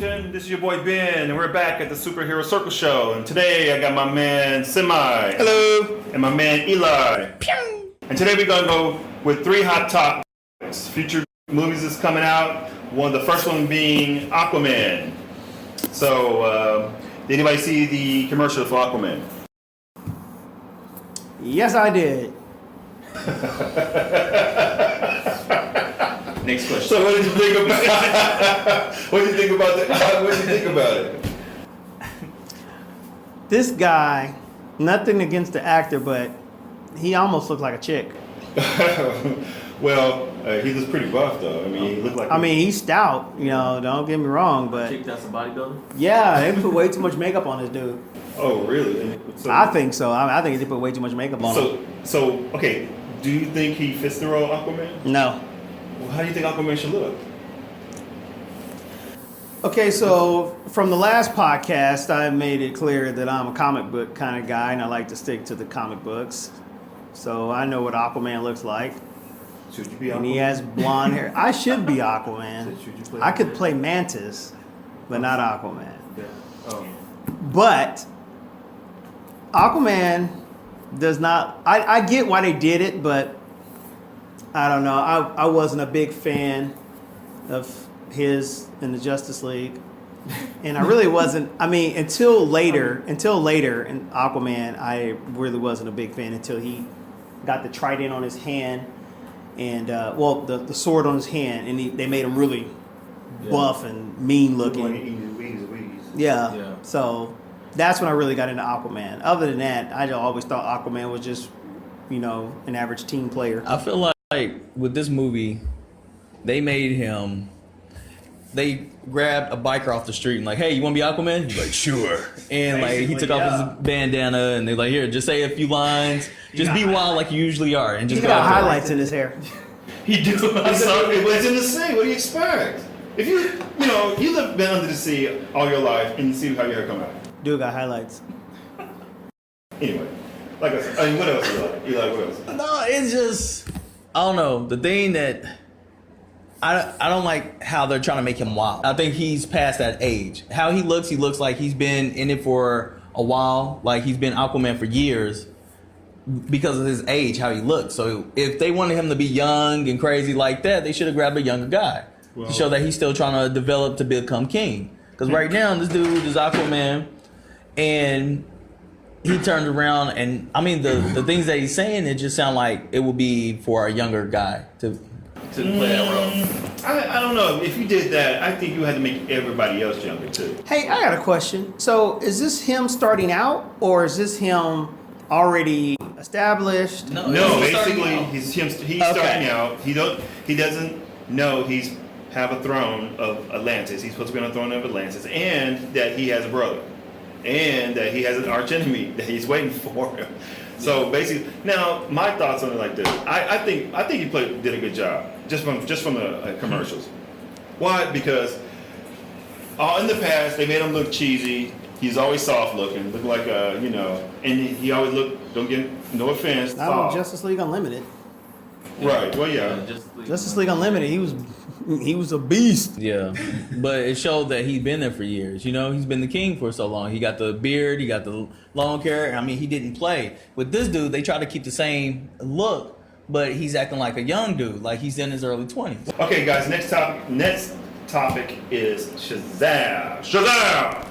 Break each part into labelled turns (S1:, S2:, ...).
S1: Nation. This is your boy Ben, and we're back at the Superhero Circle Show. And today I got my man Semi.
S2: Hello.
S1: And my man Eli.
S2: Pew.
S1: And today we're going to go with 3 hot topics. Future movies that's coming out. The first one being Aquaman. So, did anybody see the commercial for Aquaman?
S2: Yes, I did.
S3: Next question.
S1: So what did you think about it? What did you think about that? What did you think about it?
S2: This guy, nothing against the actor, but he almost looked like a chick.
S1: Well, he looks pretty buff though. I mean, he looked like.
S2: He's stout. Don't get me wrong, but
S3: Chick that's a bodybuilder?
S2: yeah, they put way too much makeup on this dude.
S1: Oh, really? So,
S2: I think so. I think they put way too much makeup on him.
S1: So okay. Do you think he fits the role of Aquaman?
S2: No.
S1: Well, how do you think Aquaman should look?
S2: Okay, so from the last podcast, I made it clear that I'm a comic book kind of guy, and I like to stick to the comic books. So I know what Aquaman looks like.
S1: Should you be Aquaman?
S2: And he has blonde hair. I should be Aquaman.
S1: Should you play
S2: I could play Mantis, but not Aquaman.
S1: Yeah. Oh.
S2: But Aquaman does not. I get why they did it, but I don't know. I wasn't a big fan of his in the Justice League, and I really wasn't. I mean, until later in Aquaman, I really wasn't a big fan until he got the trident on his hand and the sword on his hand, and they made him really buff and mean looking. Yeah. So that's when I really got into Aquaman. Other than that, I always thought Aquaman was just, an average team player.
S4: I feel like with this movie, they grabbed a biker off the street and like, hey, you want to be Aquaman? He's like, sure. And like he took off his bandana and they're like, here, just say a few lines, just be wild like you usually are, and just
S2: He
S4: go
S2: got
S4: out there.
S2: highlights in his hair.
S1: He do. It's in the sea. What do you expect? If you've been under the sea all your life and you see how your hair come out.
S2: Dude got highlights.
S1: Anyway, like I said, what else you like? What else?
S4: No, it's just, I don't know. The thing that I don't like how they're trying to make him wild. I think he's past that age. How he looks like he's been in it for a while. Like he's been Aquaman for years because of his age, how he looks. So if they wanted him to be young and crazy like that, they should have grabbed a younger guy to show that he's still trying to develop to become king. Because right now, this dude is Aquaman, and he turned around, and I mean the things that he's saying, it just sound like it would be for a younger guy to play that role.
S1: I don't know. If you did that, I think you had to make everybody else younger too.
S2: Hey, I got a question. So is this him starting out, or is this him already established?
S1: No, basically he's starting out. He doesn't know he's have a throne of Atlantis. He's supposed to be on the throne of Atlantis, and that he has a brother, and that he has an arch enemy that he's waiting for him. So basically, now my thoughts on it like this: I think he did a good job just from the commercials. Why? Because in the past they made him look cheesy. He's always soft looking, look like and he always looked. Don't get no offense.
S2: Not on Justice League Unlimited.
S1: Right. Well, yeah.
S2: Justice League Unlimited. He was a beast.
S4: Yeah, but it showed that he's been there for years. He's been the king for so long. He got the beard, he got the long hair. I mean, he didn't play. With this dude, they try to keep the same look, but he's acting like a young dude, like he's in his early 20s.
S1: Okay, guys. Next topic is Shazam. Shazam.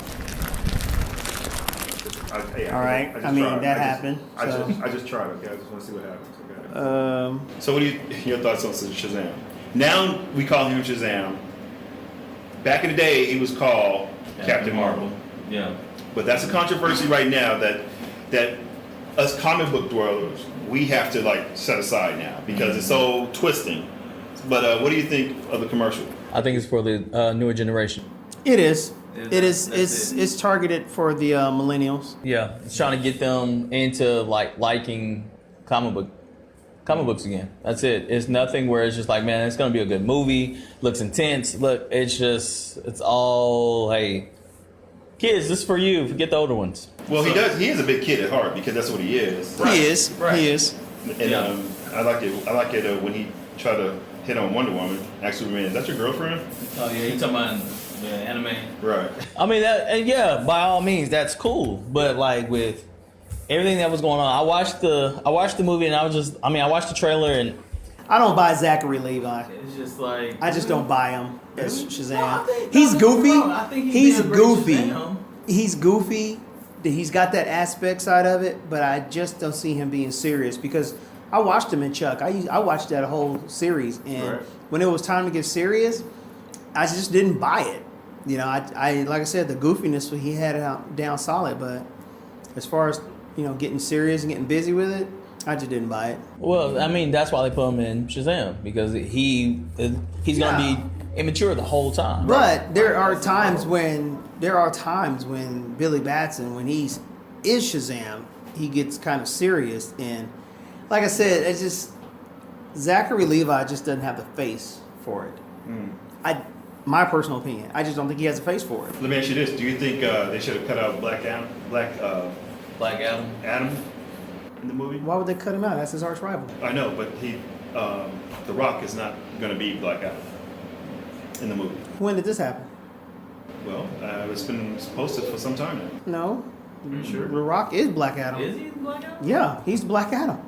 S2: All right. That happened.
S1: I just tried. Okay, I just want to see what happens. Okay. So, what are your thoughts on Shazam? Now we call him Shazam. Back in the day, he was called Captain Marvel.
S3: Yeah.
S1: But that's a controversy right now that us comic book dwellers, we have to set aside now because it's so twisting. But what do you think of the commercial?
S4: I think it's for the newer generation.
S2: It is. It's targeted for the millennials.
S4: Yeah, it's trying to get them into liking comic books again. That's it. It's nothing where it's just like, man, it's gonna be a good movie. Looks intense. Look, it's all, hey, kids, this is for you. Forget the older ones.
S1: Well, he does. He is a big kid at heart because that's what he is.
S2: Right. He is. Right. He is.
S1: And I like it when he tried to hit on Wonder Woman. Actually, man, is that your girlfriend?
S3: Oh yeah, you talking about
S4: The anime.
S1: Right.
S4: I mean, and yeah, by all means, that's cool. But like with everything that was going on, I watched the movie and I watched the trailer and
S2: I don't buy Zachary Levi.
S4: it's just like
S2: I just don't buy him as Shazam.
S4: No, I think-
S2: He's
S4: no,
S2: goofy.
S4: no, I think
S2: He's
S4: being a great
S2: goofy.
S4: Shazam.
S2: He's goofy. He's got that aspect side of it, but I just don't see him being serious because I watched him in Chuck. I watched that whole series, and
S1: Right.
S2: when it was time to get serious, I just didn't buy it. You know, I like I said, the goofiness he had it out, down solid, but as far as getting serious and getting busy with it, I just didn't buy it.
S4: Well, I mean, that's why they put him in Shazam because he's gonna be immature the whole time.
S2: But there are times when Billy Batson, when he is Shazam, he gets kind of serious, and like I said, it's just Zachary Levi just doesn't have the face for it. My personal opinion, I just don't think he has a face for it.
S1: Let me ask you this: do you think they should have cut out Black Adam in the movie?
S2: Why would they cut him out? That's his arch rival.
S1: I know, but The Rock is not going to be Black Adam in the movie.
S2: When did this happen?
S1: Well, it's been posted for some time now.
S2: No,
S1: Are you sure?
S2: The Rock is Black Adam.
S4: Is he Black Adam?
S2: Yeah, he's Black Adam.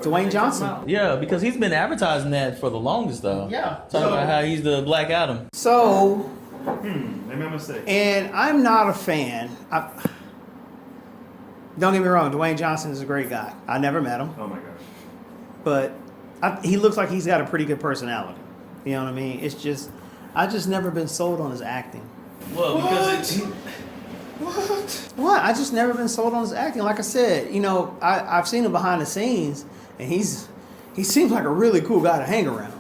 S2: Dwayne Johnson.
S4: Yeah, because he's been advertising that for the longest though.
S2: Yeah.
S4: Talking about how he's the Black Adam.
S2: So,
S1: Maybe I'm mistaken.
S2: and I'm not a fan. Don't get me wrong, Dwayne Johnson is a great guy. I never met him,
S1: Oh my gosh.
S2: but he looks like he's got a pretty good personality. You know what I mean? It's just, I just never been sold on his acting.
S4: Well, because
S2: What? I just never been sold on his acting. Like I said, I've seen him behind the scenes, and he seems like a really cool guy to hang around.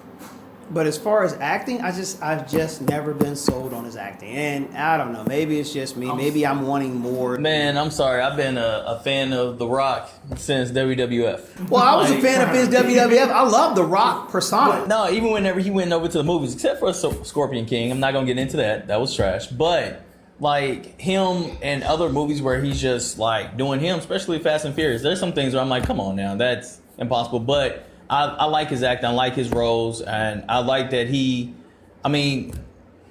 S2: But as far as acting, I've just never been sold on his acting. And I don't know, maybe it's just me. Maybe I'm wanting more.
S4: man, I'm sorry, I've been a fan of The Rock since WWF.
S2: Well, I was a fan of his WWF. I love the Rock persona.
S4: No, even whenever he went over to the movies, except for Scorpion King, I'm not gonna get into that. That was trash. But like him and other movies where he's just like doing him, especially Fast and Furious. There's some things where I'm like, come on now, that's impossible. But I like his acting, I like his roles, and I like that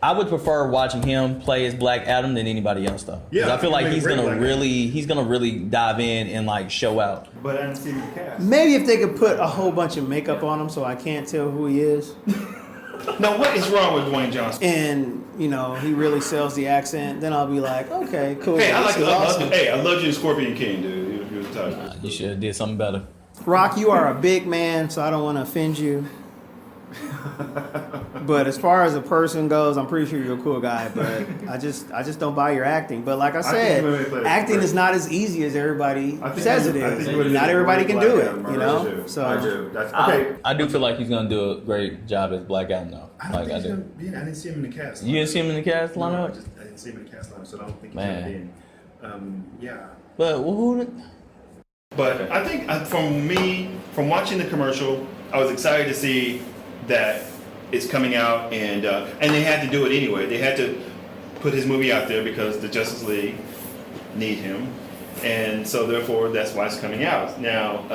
S4: I would prefer watching him play as Black Adam than anybody else though. 'Cause
S1: Yeah,
S4: I feel like
S1: he's
S4: he's
S1: great
S4: gonna
S1: Black
S4: really dive in and like show out.
S1: But I didn't see him in the cast.
S2: Maybe if they could put a whole bunch of makeup on him so I can't tell who he is.
S1: Now, what is wrong with Dwayne Johnson?
S2: And, he really sells the accent, then I'll be like, okay, cool.
S1: Hey, I
S2: this is awesome.
S1: I loved you in Scorpion King, dude. You was tight.
S4: You should have did something better.
S2: Rock, you are a big man, so I don't want to offend you. But as far as a person goes, I'm pretty sure you're a cool guy. But I just don't buy your acting. But like I said, acting is not as easy as everybody says it is. Not everybody can do it. So
S1: I do. That's okay.
S4: I do feel like he's gonna do a great job as Black Adam though.
S1: I didn't see him in the cast.
S4: You didn't see him in the cast
S1: No,
S4: lineup?
S1: I didn't see him in the cast lineup, so I don't think he's
S4: Man.
S1: gonna be in. Yeah.
S4: But who?
S1: But I think from watching the commercial, I was excited to see that it's coming out, and they had to do it anyway. They had to put his movie out there because the Justice League need him, and so therefore that's why it's coming out now.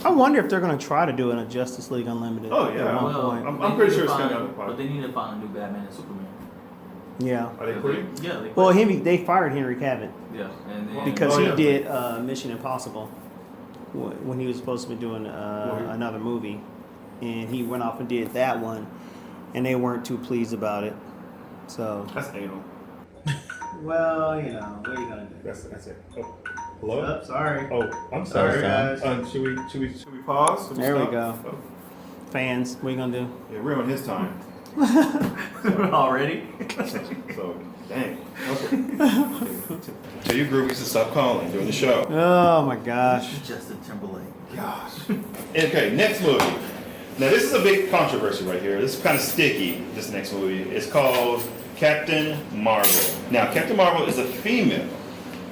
S2: I wonder if they're going to try to do it in a Justice League Unlimited.
S1: Oh, yeah.
S2: At one point.
S1: I'm pretty sure it's coming out.
S3: But they need to find a new Batman and Superman.
S2: Yeah.
S1: Are they quitting?
S3: Yeah, they
S2: Well,
S3: quit.
S2: they fired Henry Cavill
S3: Yeah, and then
S2: because
S1: Oh,
S2: he
S1: yeah.
S2: did Mission Impossible when he was supposed to be doing another movie, and he went off and did that one, and they weren't too pleased about it. So,
S1: That's anal.
S2: well, what are you gonna do?
S1: That's it. Oh, hello.
S2: Oh, sorry.
S1: Oh, I'm sorry.
S2: Sorry, guys.
S1: Should we pause? Should we
S2: There we
S1: stop?
S2: go.
S1: Oh.
S2: Fans, what are you gonna do?
S1: Yeah, we're on his time.
S3: already.
S1: So, dang. Okay. Tell your groupies to stop calling during the show.
S2: Oh my gosh.
S3: Justin Timberlake.
S1: Gosh. Okay, next movie. Now this is a big controversy right here. This is kind of sticky, this next movie. It's called Captain Marvel. Now, Captain Marvel is a female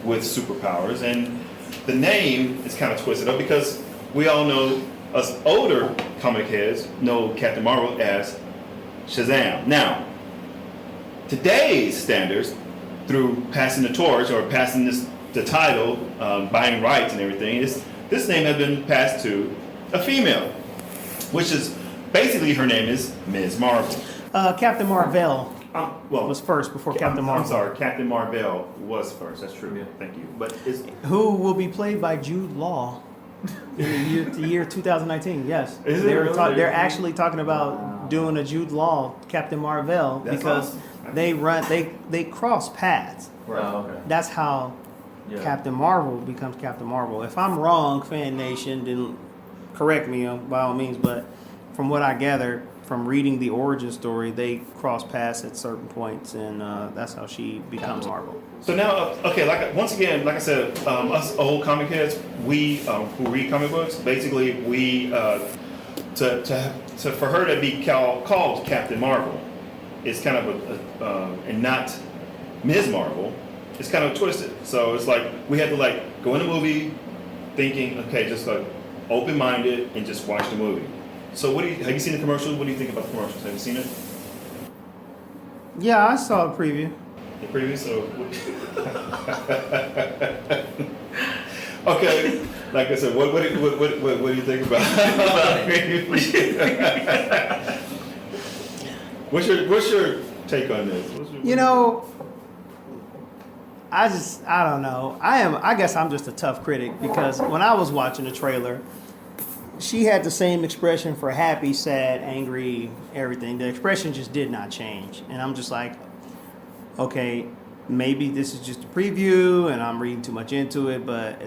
S1: with superpowers, and the name is kind of twisted up because we all know, us older comic heads know Captain Marvel as Shazam. Now, today's standards, through passing the torch or passing the title, buying rights and everything, this name has been passed to a female, which is basically her name is Ms. Marvel.
S2: Captain Marvel.
S1: Well,
S2: was first before Captain Marvel.
S1: I'm sorry, Captain Marvel was first. That's true.
S3: Yeah.
S1: Thank you. But it's
S2: Who will be played by Jude Law in the year 2019? Yes,
S1: Is it really?
S2: they're actually talking about doing a Jude Law Captain Marvel
S1: That's
S2: because
S1: awesome.
S2: they cross paths.
S1: right.
S3: Oh, okay.
S2: That's how
S3: Yeah.
S2: Captain Marvel becomes Captain Marvel. If I'm wrong, Fan Nation, then correct me by all means. But from what I gathered from reading the origin story, they cross paths at certain points, and that's how she becomes Marvel.
S1: So now, okay, once again, like I said, us old comic heads, we who read comic books, basically we for her to be called Captain Marvel, it's kind of and not Ms. Marvel. It's kind of twisted. So it's like we had to go in the movie thinking, okay, just open-minded and just watch the movie. So have you seen the commercials? What do you think about the commercials? Have you seen it?
S2: Yeah, I saw the preview.
S1: The preview? So okay, like I said, what do you think about it? What's your take on this?
S2: I don't know. I guess I'm just a tough critic because when I was watching the trailer, she had the same expression for happy, sad, angry, everything. The expression just did not change. And I'm just like, okay, maybe this is just a preview and I'm reading too much into it, but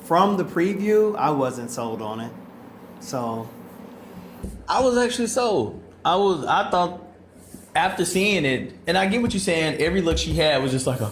S2: from the preview, I wasn't sold on it. So
S4: I was actually sold. I thought after seeing it, and I get what you're saying, every look she had was just like a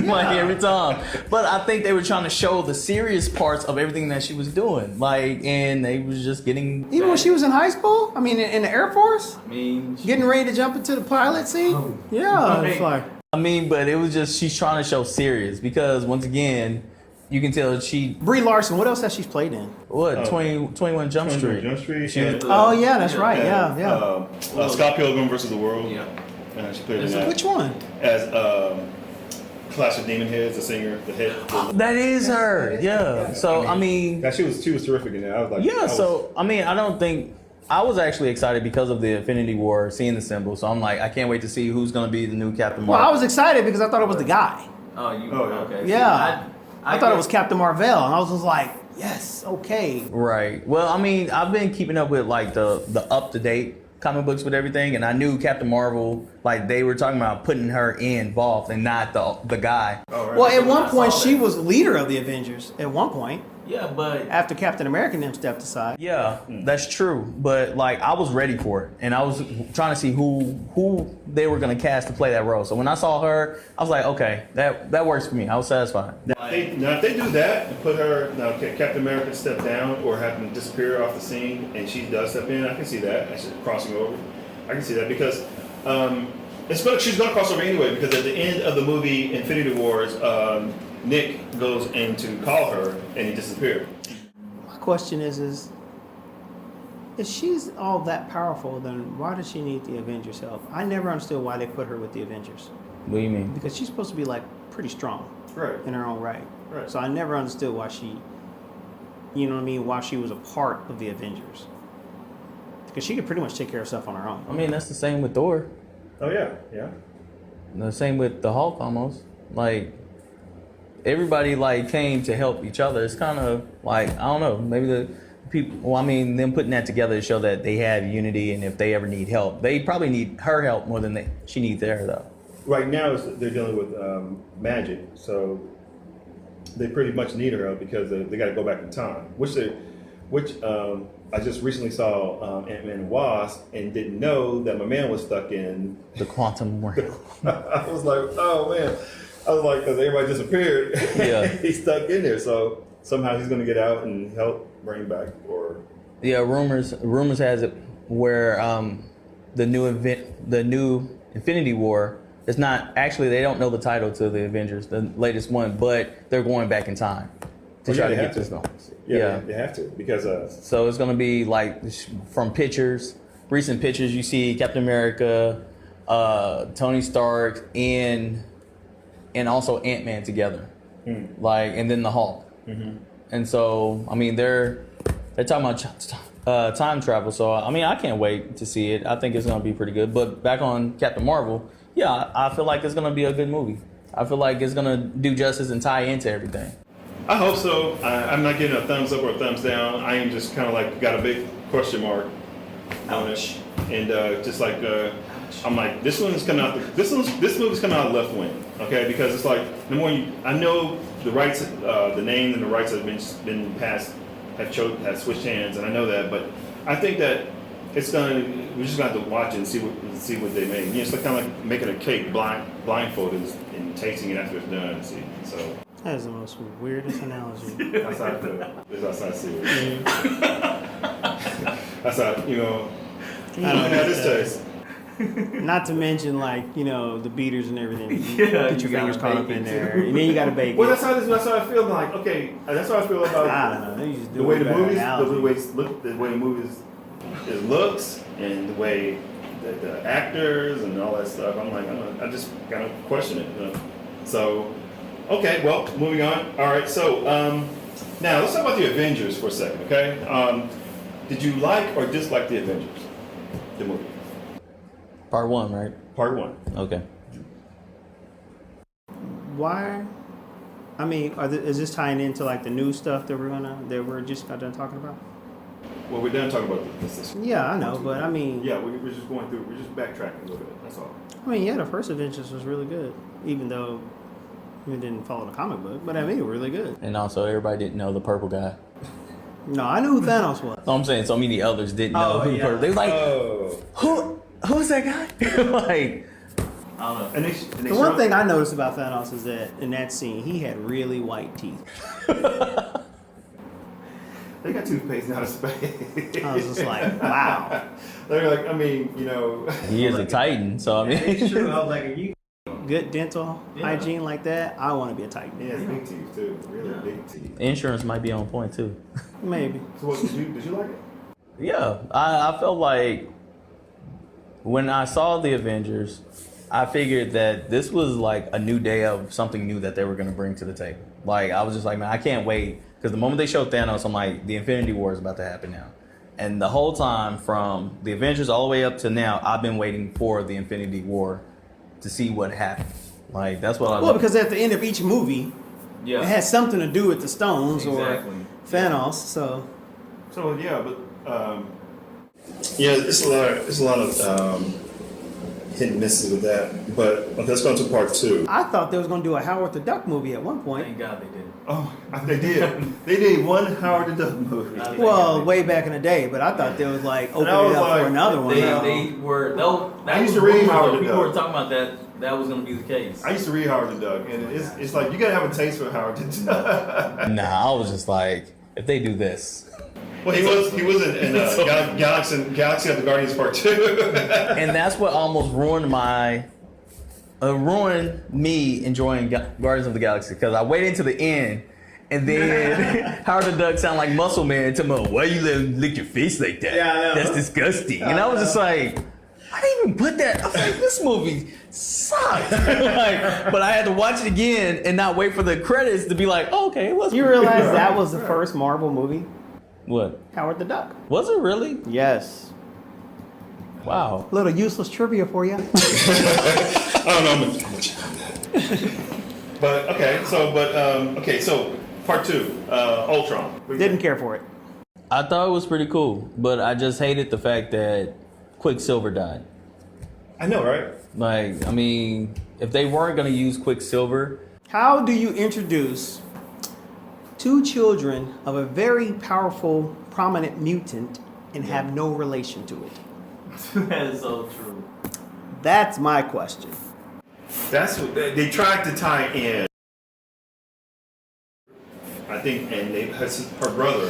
S4: like every time. But I think they were trying to show the serious parts of everything that she was doing. And they was just getting
S2: even when she was in high school, I mean in the Air Force,
S3: I mean,
S2: getting ready to jump into the pilot seat. Yeah, it's like
S4: but it was just she's trying to show serious because once again, you can tell she
S2: Brie Larson. What else has she played in?
S4: 21 Jump Street.
S1: Jump Street.
S4: She was-
S1: and,
S2: Oh yeah, that's right. Yeah.
S1: Scott Pilgrim versus the World.
S3: yeah.
S1: She played in that.
S2: Which one?
S1: As Clash of Demon Heads, the singer, the head.
S4: That is her. Yeah. So I mean,
S5: Yeah, she was terrific in that. I was like,
S4: yeah. So I mean, I don't think I was actually excited because of the Infinity War, seeing the symbol. So I'm like, I can't wait to see who's going to be the new Captain
S2: Well,
S4: Marvel.
S2: I was excited because I thought it was the guy.
S3: Oh, you?
S1: Oh, yeah.
S3: Okay.
S2: Yeah.
S3: See,
S2: I thought it was Captain Marvel, and I was just like, yes, okay.
S4: Right. Well, I mean, I've been keeping up with the up to date comic books with everything, and I knew Captain Marvel. They were talking about putting her involved and not the guy.
S1: Oh, right.
S2: Well, at one
S3: I
S2: point,
S3: saw
S2: she
S3: that.
S2: was leader of the Avengers. At one point,
S3: Yeah, but
S2: after Captain America and them stepped aside.
S4: Yeah, that's true. But I was ready for it, and I was trying to see who they were going to cast to play that role. So when I saw her, I was like, okay, that works for me. I was satisfied.
S1: Now, if they do that and put her, Captain America step down or have them disappear off the scene and she does step in, I can see that. Actually, crossing over. I can see that because she's going to cross over anyway because at the end of the movie Infinity Wars, Nick goes in to call her and he disappeared.
S2: My question is if she's all that powerful, then why does she need the Avengers' help? I never understood why they put her with the Avengers
S4: What do you mean?
S2: because she's supposed to be pretty strong
S1: Right.
S2: in her own right.
S1: Right.
S2: So I never understood why she, why she was a part of the Avengers. Because she could pretty much take care of herself on her own.
S4: I mean, that's the same with Thor.
S1: Oh yeah, yeah.
S4: The same with the Hulk almost. Everybody came to help each other. It's kind of I don't know, maybe the people, well, I mean, them putting that together to show that they have unity, and if they ever need help, they probably need her help more than she needs their though.
S5: right now they're dealing with magic, so they pretty much need her because they got to go back in time. Which I just recently saw Ant-Man and Wasp and didn't know that my man was stuck in.
S4: The quantum realm.
S5: I was like, oh man. I was like, because everybody disappeared.
S4: Yeah.
S5: He's stuck in there, so somehow he's going to get out and help bring back or.
S4: Yeah, rumors has it where the new Infinity War. It's not actually, they don't know the title to the Avengers, the latest one, but they're going back in time to try to get this going.
S5: Yeah, they have to because
S4: So it's going to be from recent pictures, you see Captain America, Tony Stark, and also Ant-Man together, and then the Hulk. Mm-hmm. And so, I mean, they're talking about time travel. So I mean, I can't wait to see it. I think it's gonna be pretty good. But back on Captain Marvel, yeah, I feel like it's gonna be a good movie. I feel like it's gonna do justice and tie into everything.
S1: I hope so. I'm not getting a thumbs up or a thumbs down. I am just kind of like got a big question mark on it, and just like I'm like, this one's coming out. This movie's coming out left wing, okay? Because it's like the more I know the rights, the name and the rights have been passed, have switched hands, and I know that, but I think that it's gonna. We're just gonna have to watch it and see what they make. You know, it's like kind of like making a cake blindfolded and tasting it after it's done. See, so.
S2: That is the most weirdest analogy.
S1: That's how I feel. That's how I see it. That's how, you know,
S2: I don't
S1: how this tastes.
S2: Not to mention, like, you know, the beaters and everything.
S3: Yeah,
S2: Get your
S3: you
S2: fingers
S3: gotta
S2: caught up
S3: bake
S2: in
S3: it,
S2: there.
S3: too.
S2: And then you got to bake
S1: Well,
S2: it.
S1: that's how I feel like, okay, that's how I feel about
S2: I don't know. You just do
S1: the way
S2: it
S1: the
S2: by
S1: movies,
S2: analogy.
S1: the way the movies it looks and the way the actors and all that stuff. I'm like, I just kind of question it. You know? So, okay, well, moving on. All right, so now let's talk about the Avengers for a second, okay? Did you like or dislike the Avengers, the movie?
S4: Part 1, right?
S1: Part 1.
S4: Okay.
S2: Why? I mean, is this tying into like the new stuff that we're just got done talking about?
S1: Well, we're done talking about this.
S2: Yeah, I know, but I mean,
S1: Yeah, we're just going through. We're just backtracking a little bit. That's all.
S2: I mean, yeah, the first Avengers was really good, even though it didn't follow the comic book. But I mean, it was really good.
S4: And also, everybody didn't know the purple guy.
S2: No, I knew who Thanos was.
S4: So I'm saying, so many others didn't know who
S2: yeah.
S4: purple. They was like,
S1: Oh.
S4: who's that guy? Like,
S3: I don't know.
S1: And they
S2: The one thing I noticed about Thanos is that in that scene, he had really white teeth.
S1: they got toothpaste, not a spade.
S2: I was just like, wow.
S1: They're like, I mean, you know.
S4: he is a Titan, so I mean,
S2: It's true. I was like, if you good dental hygiene like that, I want to be a Titan.
S1: He has big teeth too. Really big teeth.
S4: insurance might be on point too.
S2: Maybe.
S1: So what did you like it?
S4: Yeah, I felt like when I saw the Avengers, I figured that this was like a new day of something new that they were going to bring to the table. Like, I was just like, man, I can't wait. Because the moment they showed Thanos, I'm like, the Infinity War is about to happen now. And the whole time from the Avengers all the way up to now, I've been waiting for the Infinity War to see what happens. Like, that's what I
S2: Well, because at the end of each movie,
S3: Yeah.
S2: it has something to do with the stones
S3: Exactly.
S2: or Thanos. So
S1: So yeah, but yeah, it's a lot of hit and misses with that. But okay, let's go into part 2.
S2: I thought they was going to do a Howard the Duck movie at one point.
S3: Thank God they did.
S1: Oh, they did. They did one Howard the Duck movie.
S3: I think
S2: Well,
S3: they-
S2: way back in the day, but I thought they was like open
S1: I was
S2: it up
S1: like,
S2: for another one.
S3: They were. That
S1: I used
S3: was
S1: to read
S3: rumored,
S1: Howard
S3: though.
S1: the
S3: People
S1: Duck.
S3: were talking about that was going to be the case.
S1: I used to read Howard the Duck, and it's like you gotta have a taste for Howard the Duck.
S4: Nah, I was just like, if they do this.
S1: Well, he was in Galaxy of the Guardians Part 2.
S4: And that's what almost ruined me enjoying Guardians of the Galaxy, because I waited until the end, and then Howard the Duck sound like Muscle Man to me. Why you let him lick your face like that?
S2: Yeah, I know.
S4: That's disgusting. And I was just like, I didn't even put that. I was like, this movie sucked. Like, but I had to watch it again and not wait for the credits to be like, oh, okay, it was.
S2: You realize that was the first Marvel movie?
S4: What?
S2: Howard the Duck.
S4: Was it really?
S2: Yes.
S4: Wow.
S2: Little useless trivia for you.
S1: I don't know. I'm gonna check on that. But okay, so part 2, Ultron.
S2: Didn't care for it.
S4: I thought it was pretty cool, but I just hated the fact that Quicksilver died.
S1: I know, right?
S4: Like, I mean, if they weren't going to use Quicksilver,
S2: How do you introduce 2 children of a very powerful, prominent mutant and have no relation to it?
S3: That is so true.
S2: That's my question.
S1: That's what they tried to tie in. I think, and her brother.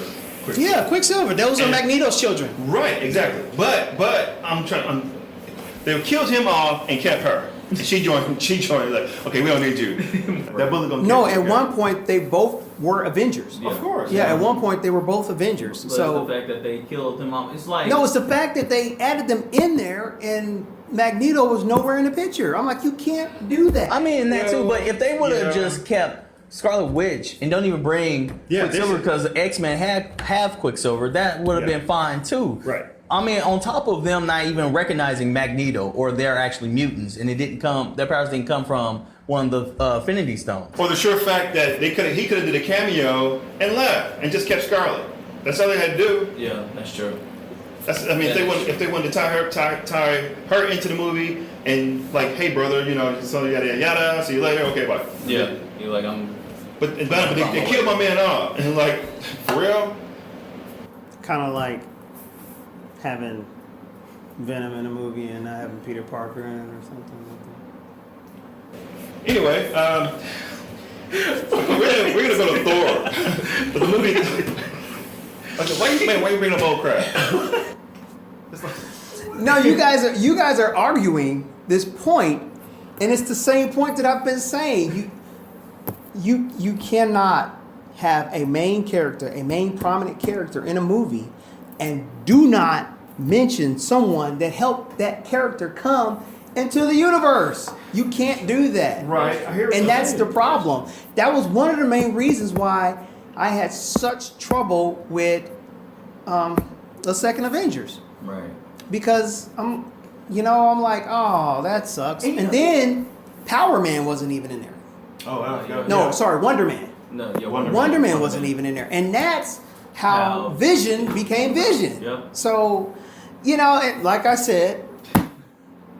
S2: Yeah, Quicksilver. Those are
S1: And-
S2: Magneto's children.
S1: Right, exactly. But they killed him off and kept her. And she joined. Like, okay, we don't need you. That bullet gonna.
S2: No,
S1: kill
S2: at
S1: you.
S2: one point they both were Avengers.
S3: Yeah.
S1: Of course.
S2: Yeah, at one point they were both Avengers.
S3: But
S2: So
S3: the fact that they killed him off, it's like
S2: no, it's the fact that they added them in there and Magneto was nowhere in the picture. I'm like, you can't do that.
S4: I mean, that too, but if they would have
S1: Yeah.
S4: just kept Scarlet Witch and don't even bring
S5: Yeah,
S4: Quicksilver
S5: this-
S4: because the X-Men have Quicksilver, that would have
S5: Yeah.
S4: been fine too.
S5: Right.
S4: I mean, on top of them not even recognizing Magneto or they're actually mutants and their powers didn't come from one of the Affinity Stones.
S1: Or the sure fact that he could have did a cameo and left and just kept Scarlet. That's all they had to do.
S3: Yeah, that's true.
S1: If they wanted to tie her into the movie and like, hey brother, so yada yada yada, see you later, okay, bye.
S3: Yeah, you're like
S1: But they killed my man off, and like, for real.
S2: Kind of like having Venom in a movie and not having Peter Parker in it or something like that.
S1: Anyway, we're gonna go to Thor. But the movie. Why you bringing up old crap?
S2: No, you guys are arguing this point, and it's the same point that I've been saying. You cannot have a main character, a main prominent character in a movie, and do not mention someone that helped that character come into the universe. You can't do that.
S1: Right. I hear what
S2: And
S1: you're
S2: that's
S1: saying.
S2: the problem. That was one of the main reasons why I had such trouble with the second Avengers.
S3: right.
S2: Because I'm like, oh, that sucks. And then Power Man wasn't even in there.
S1: Oh, wow.
S2: No, sorry, Wonder Man.
S3: No, yeah,
S2: Wonder Man wasn't even in there. And that's how Vision became Vision.
S3: Yep.
S2: So, like I said,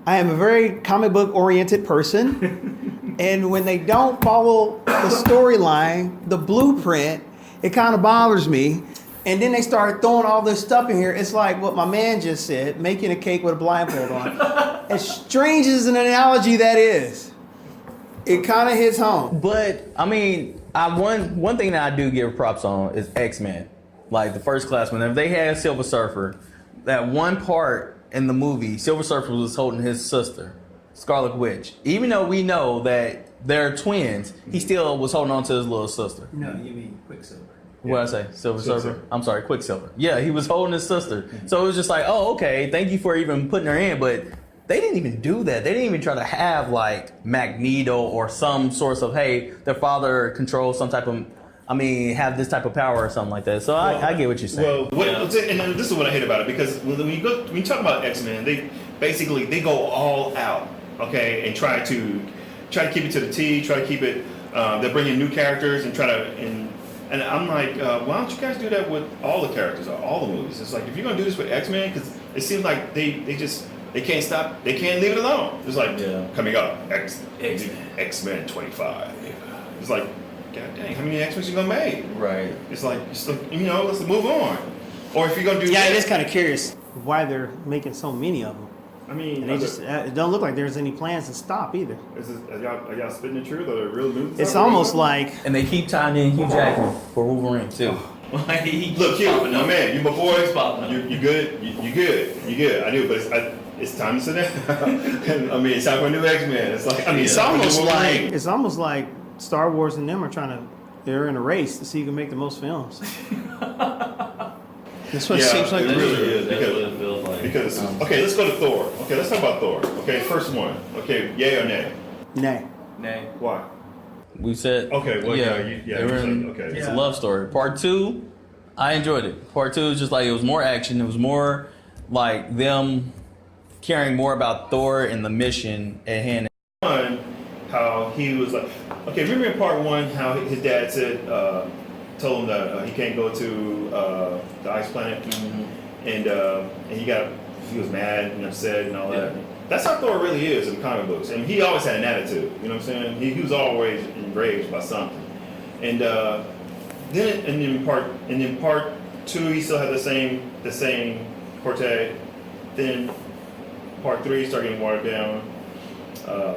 S2: I am a very comic book oriented person. And when they don't follow the storyline, the blueprint, it kind of bothers me. And then they started throwing all this stuff in here. It's like what my man just said, making a cake with a blindfold on. As strange as an analogy that is, it kind of hits home.
S4: But I mean, one thing that I do give props on is X-Men, like the First Class. Whenever they had Silver Surfer, that one part in the movie, Silver Surfer was holding his sister, Scarlet Witch. Even though we know that they're twins, he still was holding on to his little sister.
S2: No, you mean Quicksilver.
S4: What did I say? Silver Surfer?
S5: Silver.
S4: I'm sorry, Quicksilver. Yeah, he was holding his sister. So it was just like, oh, okay, thank you for even putting her in. But they didn't even do that. They didn't even try to have like Magneto or some source of, hey, their father controls some type of, have this type of power or something like that. So I get what you're saying.
S1: And this is what I hate about it, because when you talk about X-Men, they go all out, okay, and try to keep it to the T, try to keep it. They're bringing new characters and and I'm like, why don't you guys do that with all the characters or all the movies? It's like, if you're gonna do this with X-Men, because it seems like they can't stop, they can't leave it alone. It's like, coming up, X-Men 25. It's like, god dang, how many X-Men you gonna make?
S3: Right.
S1: It's like, let's move on. Or if you're gonna do
S2: Yeah,
S1: that,
S2: it is kind of curious why they're making so many of them.
S1: I mean,
S2: And they just, it don't look like there's any plans to stop either.
S1: are y'all spitting the truth, or the real news?
S2: It's almost like,
S4: And they keep tying in Hugh Jackman for Wolverine too.
S1: Look, Hugh, my man, you my boy. You good? You good? I do, but it's time to sit down. I mean, it's time for a new X-Men. It's like,
S2: it's almost like Star Wars and them are they're in a race to see who can make the most films. That's what it seems like.
S1: It really is.
S3: That's what it feels like.
S1: Because okay, let's go to Thor. Okay, let's talk about Thor. Okay, first one. Okay, yay or nay?
S2: Nay.
S3: Nay.
S1: Why?
S4: We said,
S1: Okay, well,
S4: they were in-
S1: okay.
S4: It's a love story. Part 2, I enjoyed it. Part 2 is just like, it was more action. It was more like them caring more about Thor and the mission at hand.
S1: One, how he was like, okay, remember in part 1 how his dad said, told him that he can't go to the ice planet, and he was mad and upset and all that. That's how Thor really is in comic books, and he always had an attitude. You know what I'm saying? He was always enraged by something, and then in part 2 he still had the same forte. Then part 3 started getting watered down.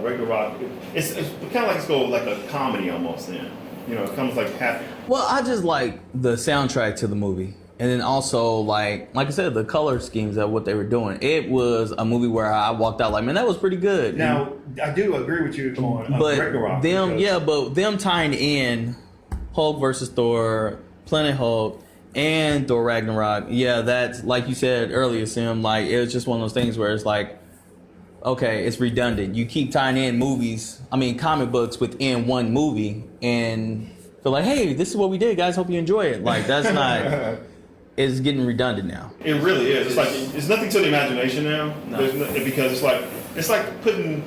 S1: Ragnarok, it's kind of like it's go like a comedy almost. Then it comes like half.
S4: Well, I just like the soundtrack to the movie. And then also, like I said, the color schemes of what they were doing. It was a movie where I walked out like, man, that was pretty good.
S1: Now, I do agree with you on
S4: but
S1: Ragnarok.
S4: them tying in Hulk versus Thor, Planet Hulk, and Thor Ragnarok. Yeah, that's like you said earlier, Sim. Like, it was just one of those things where it's like, okay, it's redundant. You keep tying in comic books within one movie, and feel like, hey, this is what we did, guys. Hope you enjoy it. Like that's not. It's getting redundant now.
S1: It really is. It's like it's nothing to the imagination now.
S3: No.
S1: Because it's like putting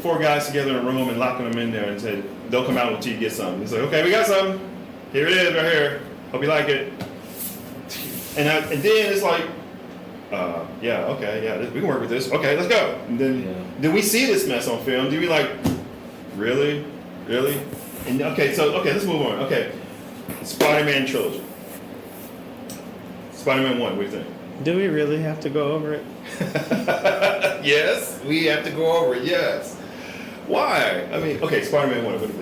S1: 4 guys together in a room and locking them in there and say they'll come out until you get something. It's like, okay, we got something. Here it is, right here. Hope you like it. And then it's like, we can work with this. Okay, let's go. And then we see this mess on film. Do we like, really? And let's move on. Okay, Spider-Man trilogy. Spider-Man 1, what do you think?
S2: Do we really have to go over it?
S1: Yes, we have to go over it, yes. Why? I mean, okay, Spider-Man 1, what do you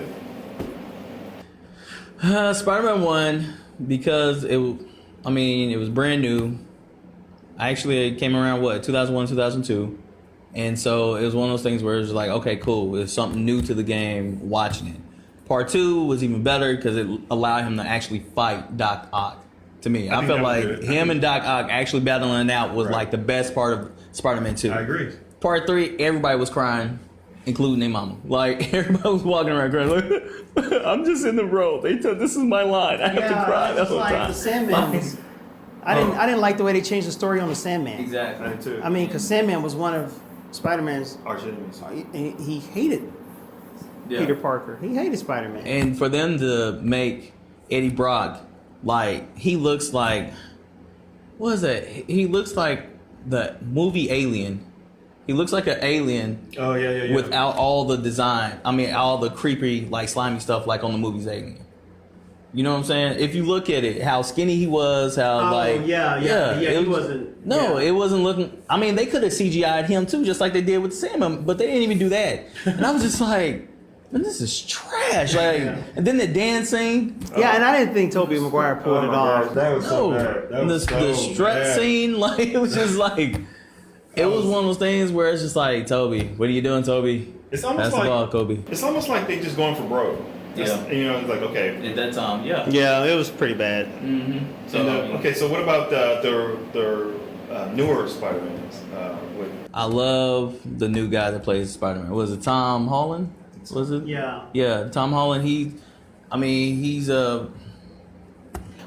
S1: think?
S4: Spider-Man 1, because it was brand new. It came around, 2001, 2002. And so it was one of those things where it was like, okay, cool. It's something new to the game, watching it. Part 2 was even better because it allowed him to actually fight Doc Ock. To me, I felt like him and Doc Ock actually battling it out was like the best part of Spider-Man 2.
S5: I agree.
S4: Part 3, everybody was crying, including their mama. Like everybody was walking around crying. Like, I'm just in the road. They told this is my line. I have to cry the whole time.
S2: The Sandman was, I didn't like the way they changed the story on the Sandman.
S3: Exactly.
S1: I did too.
S2: I mean, because Sandman was one of Spider-Man's
S1: arch enemies.
S2: and he hated Peter Parker. He hated Spider-Man.
S4: And for them to make Eddie Brock, like, he looks like, what is that? He looks like the movie Alien. He looks like an alien.
S5: Oh, yeah.
S4: Without all the design. I mean, all the creepy, like, slimy stuff like on the movies Alien. You know what I'm saying? If you look at it, how skinny he was, how
S2: he wasn't.
S4: It wasn't looking. I mean, they could have CGI'd him too, just like they did with Sandman, but they didn't even do that. And I was just like, man, this is trash. Like, and then the dancing.
S2: Yeah, and I didn't think Tobey Maguire pulled it off.
S5: That was so bad. That was
S4: the strut scene, like it was just like, it was one of those things where it's just like, Toby, what are you doing, Toby?
S1: It's almost
S4: Pass the ball, Kobe.
S1: It's almost like they just going for broke.
S3: Yeah.
S1: You know, it's like, okay.
S3: At that time, yeah.
S2: Yeah, it was pretty bad.
S3: Mm-hmm. So,
S1: Okay, so what about the newer Spider-Mans?
S4: I love the new guy that plays Spider-Man. Was it Tom Holland? Was it? Yeah, Tom Holland. He's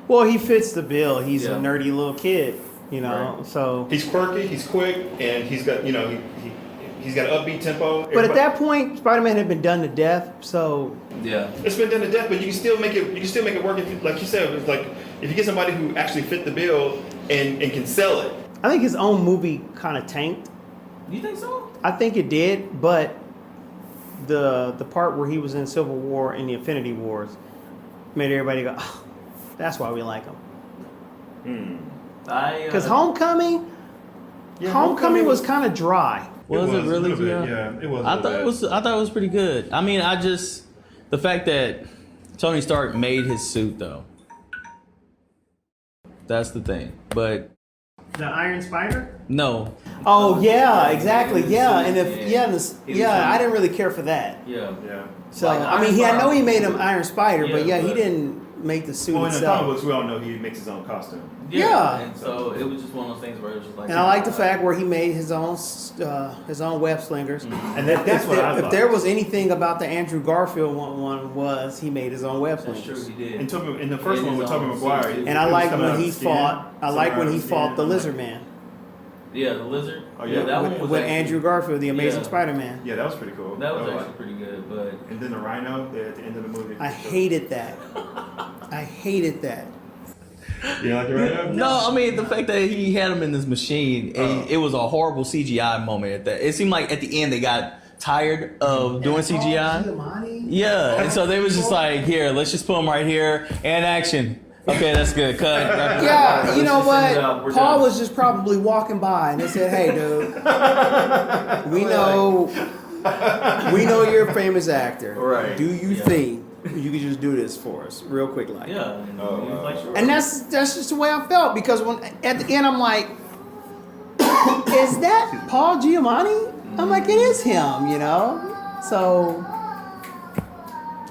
S2: Well, he fits the bill. He's a
S3: Yeah.
S2: nerdy little kid, you know.
S3: Right.
S2: So,
S1: he's quirky, he's quick, and he's got, you know, he's got an upbeat tempo.
S2: but at that point, Spider-Man had been done to death. So,
S3: yeah.
S1: It's been done to death, but you can still make it. You can still make it work. If, like you said, it's like if you get somebody who actually fit the bill and can sell it.
S2: I think his own movie kind of tanked.
S3: You think so?
S2: I think it did, but the part where he was in Civil War and the Infinity Wars made everybody go, oh, that's why we like him. Because Homecoming was kind of dry.
S4: Was it really?
S5: Yeah, it was.
S4: I thought it was pretty good. I mean, the fact that Tony Stark made his suit though. That's the thing. But
S2: The Iron Spider?
S4: no.
S2: Oh yeah, exactly. Yeah, and I didn't really care for that.
S3: Yeah.
S2: So
S3: Like
S2: I mean,
S3: Iron
S2: I know he
S3: Spider.
S2: made him Iron Spider, but
S3: Yeah,
S2: he
S3: but-
S2: didn't make the suit
S1: Well, in the
S2: itself.
S1: comic books, we all know he makes his own costume.
S2: Yeah.
S3: And so it was just one of those things where it was just like.
S2: And I like the fact where he made his own web slingers.
S1: And that's what I
S2: If
S1: thought.
S2: there was anything about the Andrew Garfield one was he made his own web
S3: That's
S2: slingers.
S3: true, he did.
S1: In the first one with Tobey Maguire.
S2: And I like
S1: coming out
S2: when
S1: of
S2: he
S1: the skin,
S2: fought. I like when he fought the Lizard Man
S3: Yeah, the lizard.
S1: Oh, yeah.
S3: that one was
S2: with
S3: actually-
S2: Andrew Garfield, the Amazing
S3: Yeah.
S2: Spider-Man.
S1: Yeah, that was pretty cool.
S3: That was
S1: Oh,
S3: actually pretty good, but
S1: And then the Rhino at the end of the movie.
S2: I hated that. I hated that.
S5: You like it right now?
S4: No, I mean the fact that he had him in this machine, and it was a horrible CGI moment at that. It seemed like at the end they got tired of doing CGI. Yeah, and so they was just like, here, let's just put him right here and action. Okay, that's good. Cut.
S2: Yeah, you know
S3: Let's just send it out.
S2: what?
S3: We're
S2: Paul
S3: done.
S2: was just probably walking by and they said, "Hey, dude, we know you're a famous actor.
S3: Right.
S2: Do you
S3: Yeah.
S2: think you could just do this for us, real quick, like?"
S3: yeah. And he was like, sure.
S2: And that's just the way I felt because when at the end I'm like, "Is that Paul Giamatti?" I'm like, "It is him," you know. So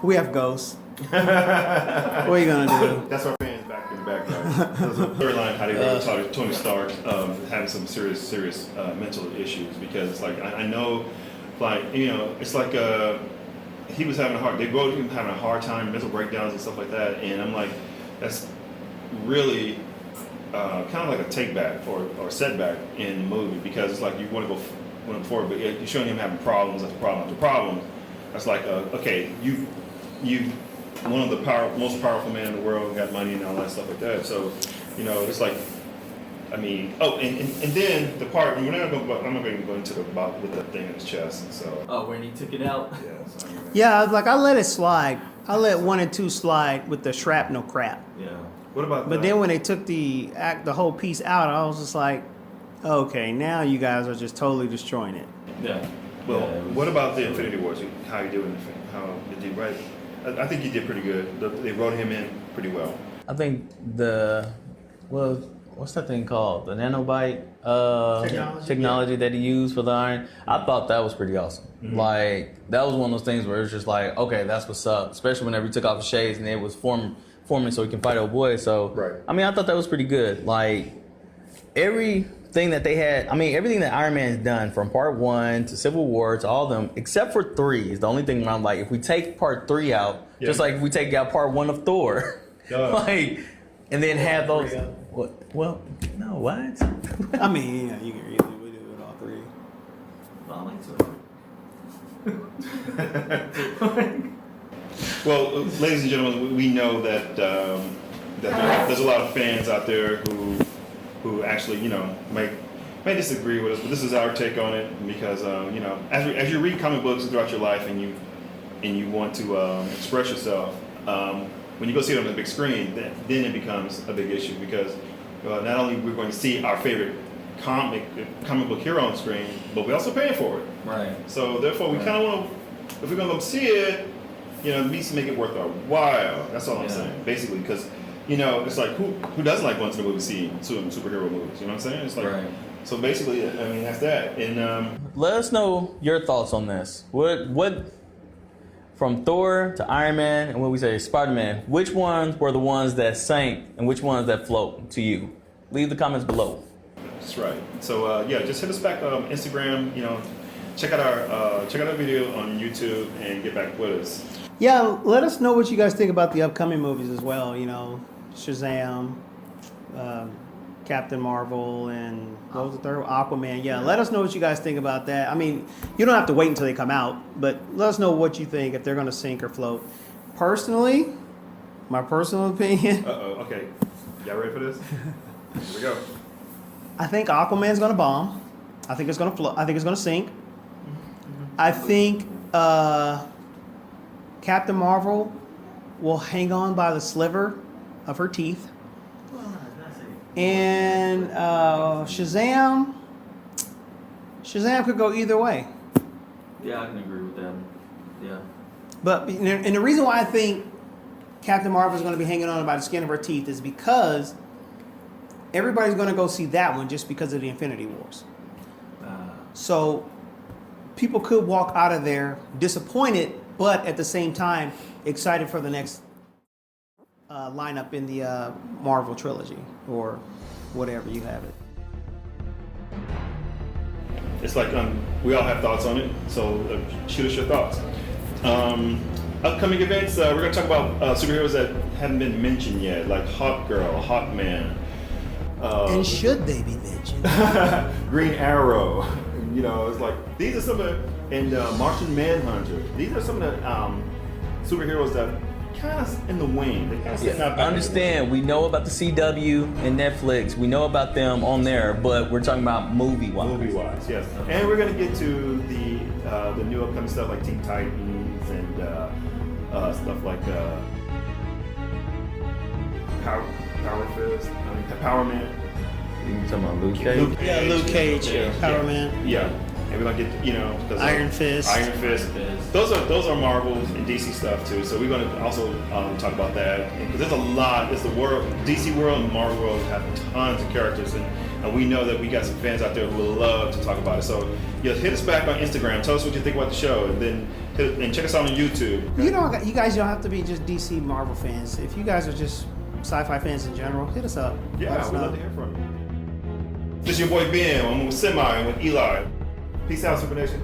S2: we have ghosts. What are you gonna do?
S1: That's our fans back in the back. There's a storyline how they wrote Tony Stark having some serious mental issues because it's like I know, like it's like he was having they wrote him having a hard time, mental breakdowns and stuff like that, and I'm like, that's really kind of like a take back or setback in the movie because it's like you want to go forward, but you're showing him having problems after problem after problem. That's like okay, you one of the most powerful men in the world, got money and all that stuff like that. So, it's like, I mean, and then the part, I'm not going to go into the about with that thing in his chest. So.
S3: Oh, when he took it out.
S1: Yeah. So
S2: Yeah, like I let it slide. I let 1 and 2 slide with the shrapnel crap.
S3: Yeah.
S1: What about?
S2: But then when they took the whole piece out, I was just like, okay, now you guys are just totally destroying it.
S3: Yeah.
S1: Well,
S3: Yeah,
S1: what about the Infinity Wars? How you doing? How did you write? I think you did pretty good. They wrote him in pretty well.
S4: I think what's that thing called? The nanobite technology that he used for the iron. I thought that was pretty awesome. Mm-hmm. Like that was one of those things where it's just like, okay, that's what's up. Especially whenever he took off his shades and it was forming so he can fight old boy. So
S1: right.
S4: I mean, I thought that was pretty good. Like everything that they had, I mean, everything that Iron Man's done from part 1 to Civil War to all of them, except for 3 is the only thing where I'm like, if we take part 3 out, just like if we take out part 1 of Thor, like, and then have those. What? Well, no, what?
S2: I mean, you can easily do it all 3.
S3: Well, I like
S1: Well, ladies and gentlemen, we know that there's a lot of fans out there who actually, may disagree with us, but this is our take on it because, as you read comic books throughout your life and you want to express yourself, when you go see it on the big screen, then it becomes a big issue because not only we're going to see our favorite comic book hero on screen, but we're also paying for it.
S3: Right.
S1: So therefore, we kind of want to, if we're going to go see it, it needs to make it worth our while. That's all I'm saying, basically, because it's like who doesn't like going to the movie see superhero movies? You know what I'm saying? It's like so basically, I mean that's that. And
S4: let us know your thoughts on this. What from Thor to Iron Man and what we say Spider-Man, which ones were the ones that sank and which ones that float to you? Leave the comments below.
S1: that's right. So just hit us back on Instagram. Check out our video on YouTube and get back with us.
S2: Yeah, let us know what you guys think about the upcoming movies as well. Shazam, Captain Marvel, and what was the third one? Aquaman. Yeah, let us know what you guys think about that. I mean, you don't have to wait until they come out, but let us know what you think, if they're going to sink or float. Personally, my personal opinion.
S1: Okay. Y'all ready for this? Here we go.
S2: I think Aquaman's going to bomb. I think it's going to float. I think it's going to sink. I think Captain Marvel will hang on by the sliver of her teeth. And Shazam could go either way.
S3: Yeah, I can agree with that. Yeah.
S2: But and the reason why I think Captain Marvel is going to be hanging on by the skin of her teeth is because everybody's going to go see that one just because of the Infinity Wars. So people could walk out of there disappointed, but at the same time excited for the next lineup in the Marvel trilogy or whatever you have it.
S1: It's like we all have thoughts on it, so shoot us your thoughts. Upcoming events, we're going to talk about superheroes that haven't been mentioned yet, like Hawkgirl, Hawkman.
S2: And should they be mentioned?
S1: Green Arrow. It's like these are some of and Martian Manhunter. These are some of the superheroes that kind of in the wing. They kind of sitting out back.
S4: Understand? We know about the CW and Netflix. We know about them on there, but we're talking about movie-wise.
S1: Movie-wise, yes. And we're gonna get to the new upcoming stuff like Teen Titans and stuff like Power Fist. Power Man.
S4: You talking about Luke Cage?
S2: Yeah, Luke Cage, Power Man.
S1: Yeah. And we're gonna get
S2: Iron Fist.
S1: Iron Fist. Those are Marvel and DC stuff too. So we're gonna also talk about that because there's a lot. It's the world, DC world and Marvel world have tons of characters, and we know that we got some fans out there who would love to talk about it. So hit us back on Instagram. Tell us what you think about the show, and then check us out on YouTube.
S2: You guys don't have to be just DC Marvel fans. If you guys are just sci-fi fans in general, hit us up. Let
S1: Yeah,
S2: us
S1: we'd
S2: know.
S1: love to hear from you. This is your boy Ben. I'm with Semi and with Eli. Peace out, Super Nation.